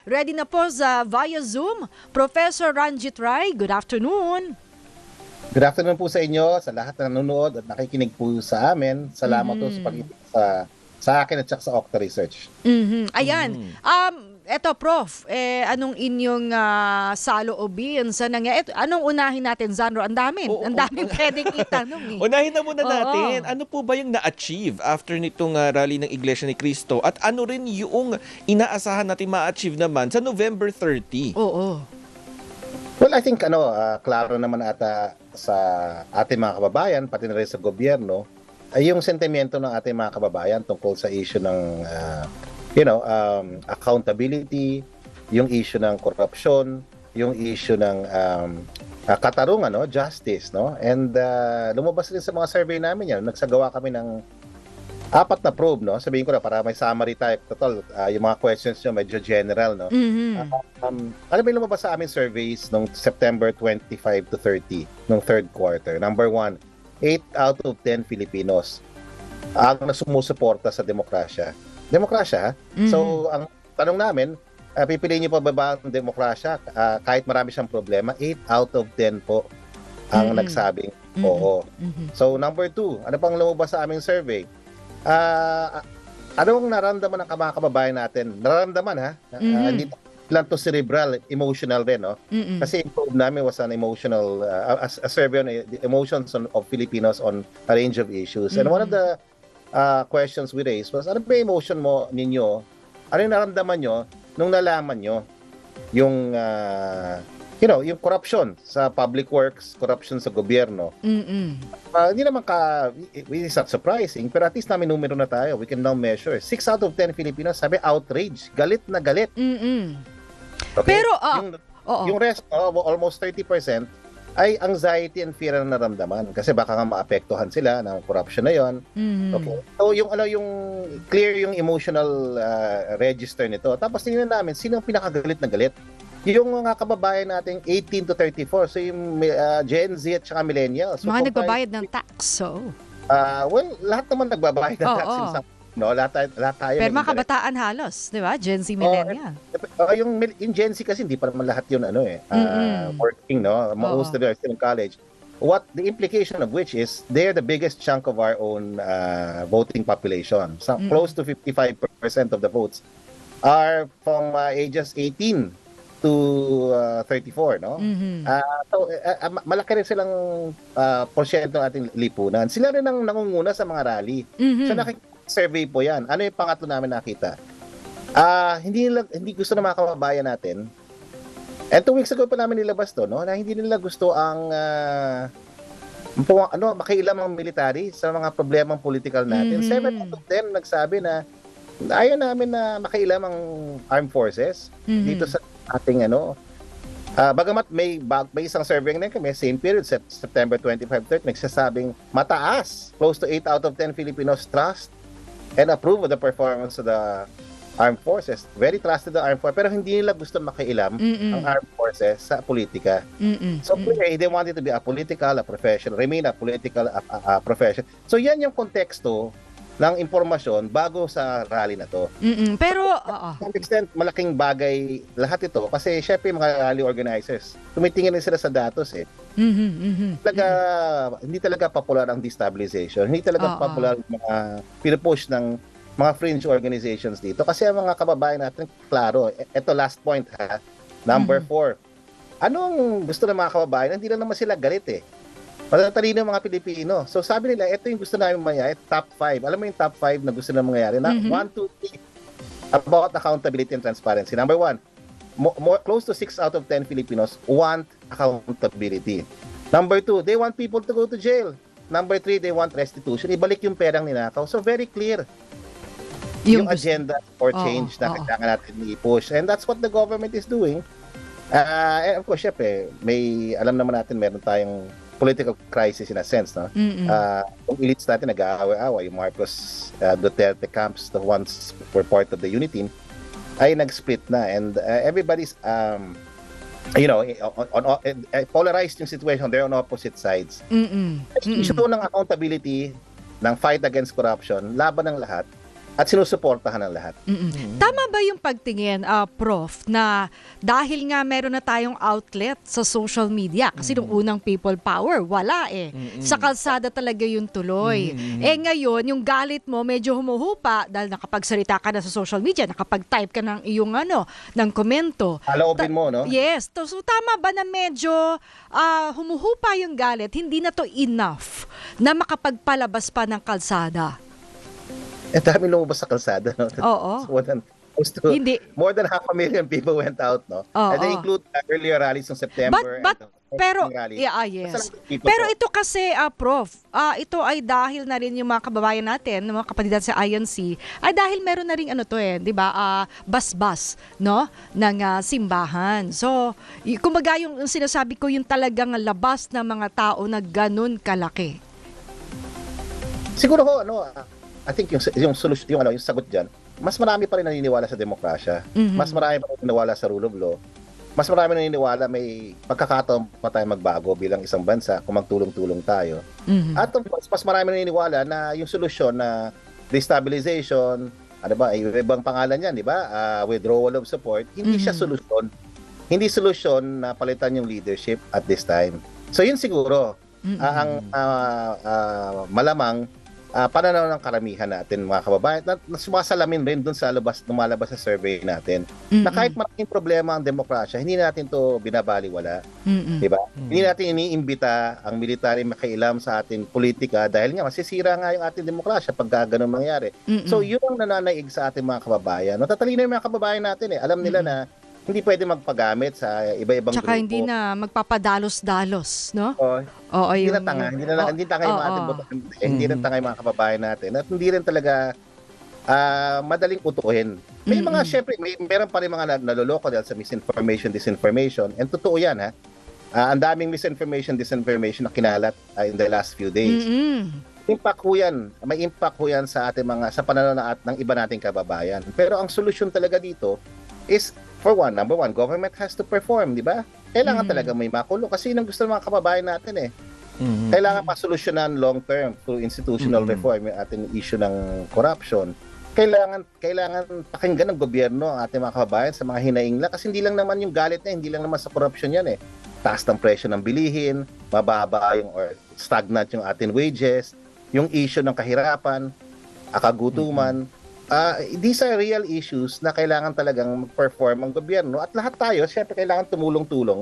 ready na po sa via Zoom, Professor Ranjit Rai. Good afternoon. Good afternoon po sa inyo, sa lahat na nanonood at nakikinig po sa amin. Salamat po sa pag-ibig sa akin at sa Okta Research. Ayan. Eto, Prof, anong inyong saloobin sa anong unahin natin, Zandro? Ang daming pwedeng itanong. Unahin na muna natin, ano po ba yung na-achieve after nitong rally ng Iglesia ni Cristo? At ano rin yung inaasahan natin ma-achieve naman sa November 30? Oo. Well, I think klaro naman ata sa ating mga kababayan, pati na rin sa gobyerno, ay yung sentimento ng ating mga kababayan tungkol sa issue ng accountability, yung issue ng corruption, yung issue ng katarungan, justice, no? And lumabas rin sa mga survey namin yan. Nagsagawa kami ng 4 na probe, no? Sabihin ko na para may summary type. Total, yung mga questions nyo medyo general, no? Ano ba yung lumabas sa aming surveys nung September 25 to 30, nung third quarter? Number 1, 8 out of 10 Filipinos ang sumusuporta sa demokrasya. Demokrasya, ha? So, ang tanong namin, pipiliin niyo pa ba ang demokrasya kahit marami siyang problema? 8 out of 10 po ang nagsabing oo. So, number 2, ano pang lumabas sa aming survey? Ano ang naramdaman ng mga kababayan natin? Nararamdaman, ha? Hindi lang to cerebral, emotional din, no? Kasi yung probe namin was an emotional, a survey on the emotions of Filipinos on a range of issues. And one of the questions we raised was, ano ba yung emotion ninyo? Ano yung naramdaman nyo nung nalaman nyo yung, yung corruption sa public works, corruption sa gobyerno? Hindi naman it's not surprising, pero at least namin numero na tayo. We can now measure. 6 out of 10 Filipinos sabi outrage. Galit na galit. Okay? Pero, yung rest, almost 30%, ay anxiety and fear na naramdaman kasi baka nga maapektuhan sila ng corruption na yon. Okay. So yung clear yung emotional register nito. Tapos tingnan namin sino ang pinakagalit na galit. Yung mga kababayan nating 18 to 34, so yung Gen Z at saka millennials. So, mga nagbabayad ng tax, so. Well, lahat naman nagbabayad ng tax. No, lahat tayo. Pero mga kabataan halos, di ba? Gen Z, millennial. Yung Gen Z kasi hindi pa naman lahat yun working, no? Most of them are still in college. What the implication of which is they're the biggest chunk of our own voting population. So close to 55% of the votes are from ages 18 to 34, no? So malaki rin silang porsyento ng ating lipunan. Sila rin ang nangunguna sa mga rally. So survey po yan. Ano yung pangatlo namin nakita? Hindi gusto ng mga kababayan natin. And 2 weeks ago pa namin nilabas to, no? Na hindi nila gusto ang makialam ang military sa mga problemang political natin. 7 out of 10 nagsabi na ayaw namin na makialam ang armed forces dito sa ating bagamat may isang survey na kami, same period, September 25-30, nagsasabing mataas, close to 8 out of 10 Filipinos trust and approve of the performance of the armed forces. Very trusted the armed forces, pero hindi nila gusto makialam ang armed forces sa politika. So clearly, they wanted to be a professional, remain a political profession. So yan yung konteksto ng impormasyon bago sa rally na to. Pero, to some extent, malaking bagay lahat ito kasi syempre mga rally organizers, tumitingin rin sila sa datos eh. Hindi talaga popular ang destabilization. Hindi talaga popular ang mga pinupush ng mga fringe organizations dito. Kasi ang mga kababayan natin, klaro, ito last point ha, number 4. Anong gusto ng mga kababayan? Hindi lang naman sila galit eh. Matatalino yung mga Pilipino. So sabi nila, ito yung gusto namin mangyari, top 5. Alam mo yung top 5 na gusto na mangyari? Na 1, 2, 3, about accountability and transparency. Number 1, more close to 6 out of 10 Filipinos want accountability. Number 2, they want people to go to jail. Number 3, they want restitution. Ibalik yung perang ninakaw. So very clear yung agenda for change na kailangan natin i-push. And that's what the government is doing. And of course, syempre, alam naman natin meron tayong political crisis in a sense, no? Yung elites natin nag-aaway-aaway, yung Marcos Duterte camps, the ones were part of the unity team, ay nag-split na, and everybody's polarized yung situation. They're on opposite sides. Issue ng accountability, ng fight against corruption, laban ng lahat, at sinusuportahan ng lahat. Tama ba yung pagtingin, Prof, na dahil nga meron na tayong outlet sa social media, kasi nung unang people power, wala eh. Sa kalsada talaga yung tuloy. Ngayon, yung galit mo medyo humuhupa dahil nakapagsalita ka na sa social media, nakapag-type ka ng iyong ng komento. Haloobin mo, no? Yes. So tama ba na medyo humuhupa yung galit, hindi na to enough na makapagpalabas pa ng kalsada? Dami lumabas sa kalsada, no? Oo. Hindi. More than 500,000 people went out, no? Oo. And they include earlier rallies in September. Pero rally. yes. Pero ito kasi, Prof, ito ay dahil na rin yung mga kababayan natin, mga kapatid natin sa INC, ay dahil meron na rin 'di ba? Basbas, no, ng simbahan. So, kumbaga yung sinasabi ko yung talagang labas ng mga tao na ganun kalaki. Siguro ho, I think yung solution, yung sagot diyan, mas marami pa rin naniniwala sa demokrasya. Mas marami pa rin naniniwala sa rule of law. Mas marami naniniwala may pagkakataon pa tayo magbago bilang isang bansa kung magtulong-tulong tayo. At mas marami naniniwala na yung solusyon na destabilization, ibang pangalan yan, di ba? Withdrawal of support, hindi siya solusyon. Hindi solusyon na palitan yung leadership at this time. So yun siguro ang malamang pananaw ng karamihan natin, mga kababayan, na sumasalamin rin dun sa lumalabas sa survey natin, na kahit malaking problema ang demokrasya, hindi natin to binabaliwala. Diba? Hindi natin iniimbita ang military makailam sa ating politika dahil nga masisira nga yung ating demokrasya pag ganun mangyari. So yun ang nananaig sa ating mga kababayan. Tatalino yung mga kababayan natin eh. Alam nila na hindi pwede magpagamit sa iba-ibang Tsaka grupo. hindi na magpapadalos-dalos, no? Oo, Hindi na tanga. Hindi tanga yung mga ating botante. Hindi rin tanga yung mga kababayan natin. At hindi rin talaga madaling utuhin. May mga, syempre, meron pa rin mga naloloko dahil sa misinformation, disinformation. And totoo yan, ha? Ang daming misinformation, disinformation na kinalat in the last few days. Impact ho yan. May impact ho yan sa ating sa pananaw ng iba nating kababayan. Pero ang solusyon talaga dito is, number one, government has to perform, di ba? Kailangan talaga may makulo kasi yun ang gusto ng mga kababayan natin eh. Kailangan masolusyonan long term through institutional reform yung ating issue ng corruption. Kailangan pakinggan ng gobyerno ang ating mga kababayan sa mga hinaing lang kasi hindi lang naman yung galit na, hindi lang naman sa corruption yan eh. Taas ng presyo ng bilihin, mababa or stagnant yung ating wages, yung issue ng kahirapan, kagutuman. These are real issues na kailangan talagang mag-perform ang gobyerno at lahat tayo, syempre kailangan tumulong-tulong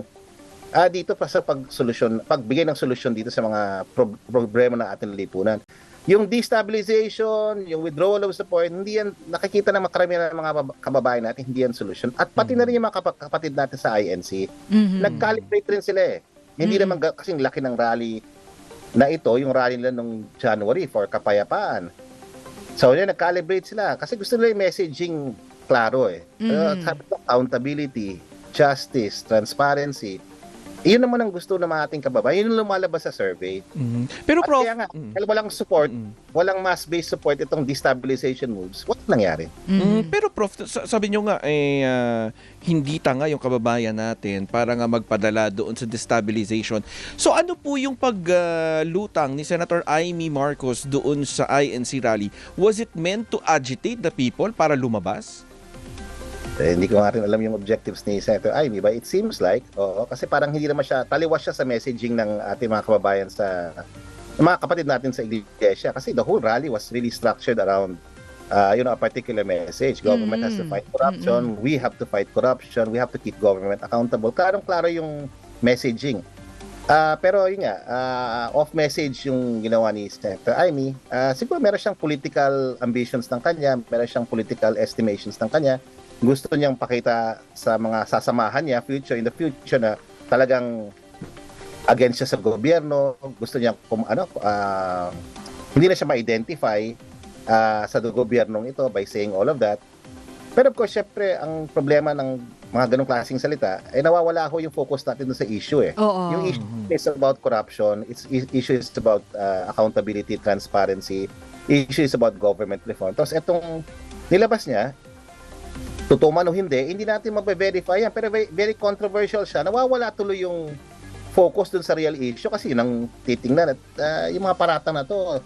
dito pa sa pagbigay ng solusyon dito sa mga problema ng ating lipunan. Yung destabilization, yung withdrawal of support, hindi yan, nakikita ng makaramihan ng mga kababayan natin, hindi yan solusyon. At pati na rin yung mga kapatid natin sa INC, nag-calibrate rin sila eh. Hindi naman kasing laki ng rally na ito, yung rally nila nung January for kapayapaan. So, yun, nag-calibrate sila. Kasi gusto nila yung messaging klaro eh. Accountability, justice, transparency. Iyon naman ang gusto ng mga ating kababayan. Yun yung lumalabas sa survey. Pero Prof, kaya nga, walang support, walang mass-based support itong destabilization moves, what nangyari? Pero Prof, sabi nyo nga, hindi tanga yung kababayan natin para nga magpadala doon sa destabilization. So ano po yung paglutang ni Senator Amy Marcos doon sa INC rally? Was it meant to agitate the people para lumabas? Hindi ko nga rin alam yung objectives ni Senator Amy, but it seems like, kasi parang hindi naman siya, taliwas siya sa messaging ng ating mga kababayan mga kapatid natin sa iglesia. Kasi the whole rally was really structured around, a particular message. Government has to fight corruption, we have to fight corruption, we have to keep government accountable. Klarong-klaro yung messaging. Pero yun nga, off-message yung ginawa ni Senator Amy. Siguro meron siyang political ambitions ng kanya, meron siyang political estimations ng kanya. Gusto niyang pakita sa mga sasamahan niya in the future na talagang against siya sa gobyerno. Gusto niyang hindi na siya ma-identify sa gobyernong ito by saying all of that. Pero of course, syempre, ang problema ng mga ganong klaseng salita ay nawawala ho yung focus natin sa issue eh. Yung issue is about corruption, issue is about accountability, transparency, issue is about government reform. Tapos itong nilabas niya, totoo man o hindi natin mabe-verify yan. Pero very controversial siya. Nawawala tuloy yung focus dun sa real issue kasi yun ang titingnan. At yung mga paratang na to,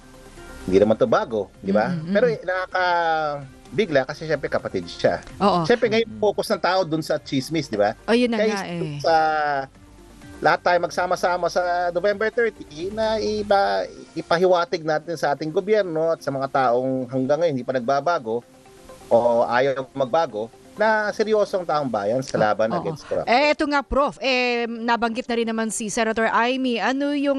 Hindi naman to bago, di ba? Pero nakakabigla kasi syempre kapatid siya. Oo. Syempre ngayon focus ng tao dun sa chismis, di ba? O, yun na Kaya nga eh. sa lahat tayo magsama-sama sa November 30 na ipahiwatig natin sa ating gobyerno at sa mga taong hanggang ngayon hindi pa nagbabago o ayaw magbago na seryosong taong bayan sa laban Oo. against corruption. Ito nga, Prof. Nabanggit na rin naman si Senator Amy. Ano yung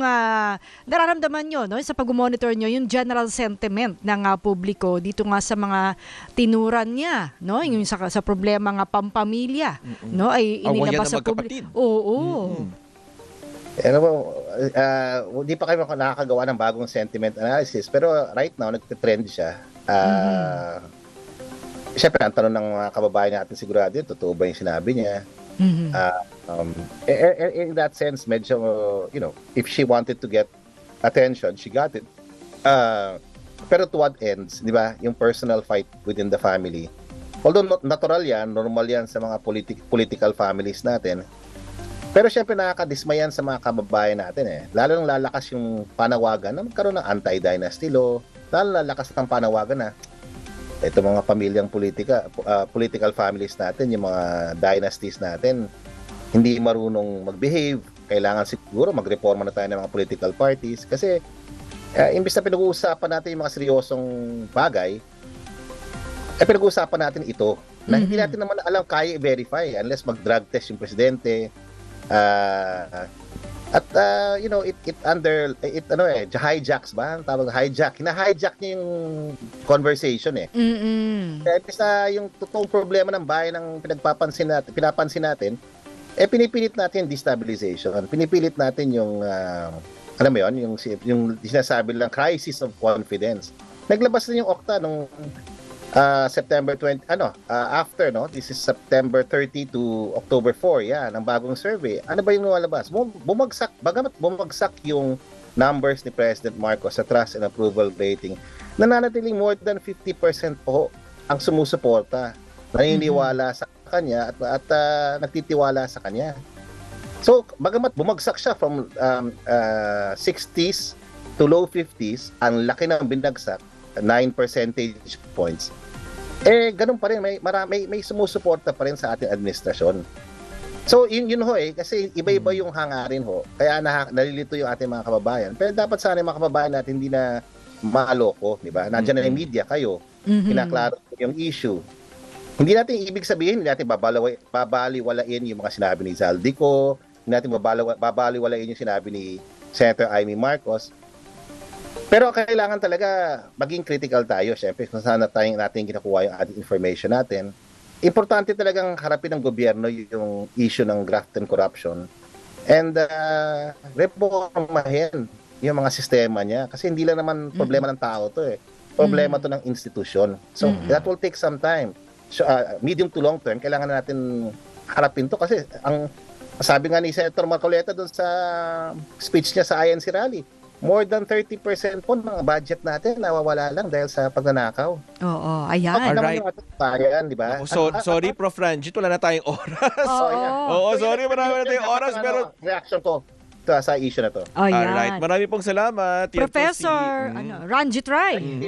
nararamdaman nyo no, sa pag-monitor nyo, yung general sentiment ng publiko dito nga sa mga tinuran niya, no? Yung sa problema nga pampamilya, no? Ay inilabas sa publiko. Oo. Ano po, hindi pa kayo nakakagawa ng bagong sentiment analysis pero right now nagte-trend siya. Siyempre, ang tanong ng mga kababayan natin sigurado yun, totoo ba yung sinabi niya? In that sense, medyo, if she wanted to get attention, she got it. Pero to what ends, di ba? Yung personal fight within the family. Although natural yan, normal yan sa mga political families natin. Pero syempre nakakadismayan sa mga kababayan natin eh. Lalo nang lalakas yung panawagan na magkaroon ng anti-dynasty law. Lalo lalakas ng panawagan na ito mga pamilyang political families natin, yung mga dynasties natin, hindi marunong mag-behave. Kailangan siguro magreforma na tayo ng mga political parties. Kasi imbis na pinag-uusapan natin yung mga seryosong bagay, pinag-uusapan natin ito na hindi natin naman alam kaya i-verify unless mag-drug test yung presidente. It hijacks ba? Tawag hijack. Hina-hijack niya yung conversation eh. Kaya isa yung totoong problema ng bayan ng pinapansin natin, pinipilit natin destabilization. Pinipilit natin yung alam mo yun, yung sinasabi lang crisis of confidence. Naglabas din yung Okta nung September 20, after, no? This is September 30 to October 4, ang bagong survey. Ano ba yung lumalabas? Bagamat bumagsak yung numbers ni President Marcos sa trust and approval rating, nananatiling more than 50% po ang sumusuporta, naniniwala sa kanya at nagtitiwala sa kanya. So, bagamat bumagsak siya from 60s to low 50s, ang laki ng binagsak, 9 percentage points. Ganun pa rin, may sumusuporta pa rin sa ating administrasyon. So, yun ho kasi iba-iba yung hangarin ho. Kaya nalilito yung ating mga kababayan. Pero dapat sana yung mga kababayan natin hindi na maaloko, di ba? Nandiyan na yung media, kayo. Kinaklaro yung issue. Hindi natin ibig sabihin, hindi natin babaliwalain yung mga sinabi ni Zaldico, hindi natin babaliwalain yung sinabi ni Senator Amy Marcos. Pero kailangan talaga maging critical tayo, syempre, kung saan natin kinakuha yung ating information natin. Importante talagang harapin ng gobyerno yung issue ng graft and corruption and reformahin yung mga sistema niya. Kasi hindi lang naman problema ng tao to Problema to ng institusyon. So, that will take some time. So, medium to long term, kailangan natin harapin to kasi ang sabi nga ni Senator Marcoleta doon sa speech niya sa INC rally, more than 30% po ng budget natin nawawala lang dahil sa pagnanakaw. Oo, ayan. Alright. Naman yung ating bayan, di ba? Sorry, Prof. Ranjit, wala na tayong oras. Oo. Sorry, marami na tayong oras. Pero reaction ko sa issue na to. Ayan. alright, marami pong salamat. Yan po Professor Ranjit Rai.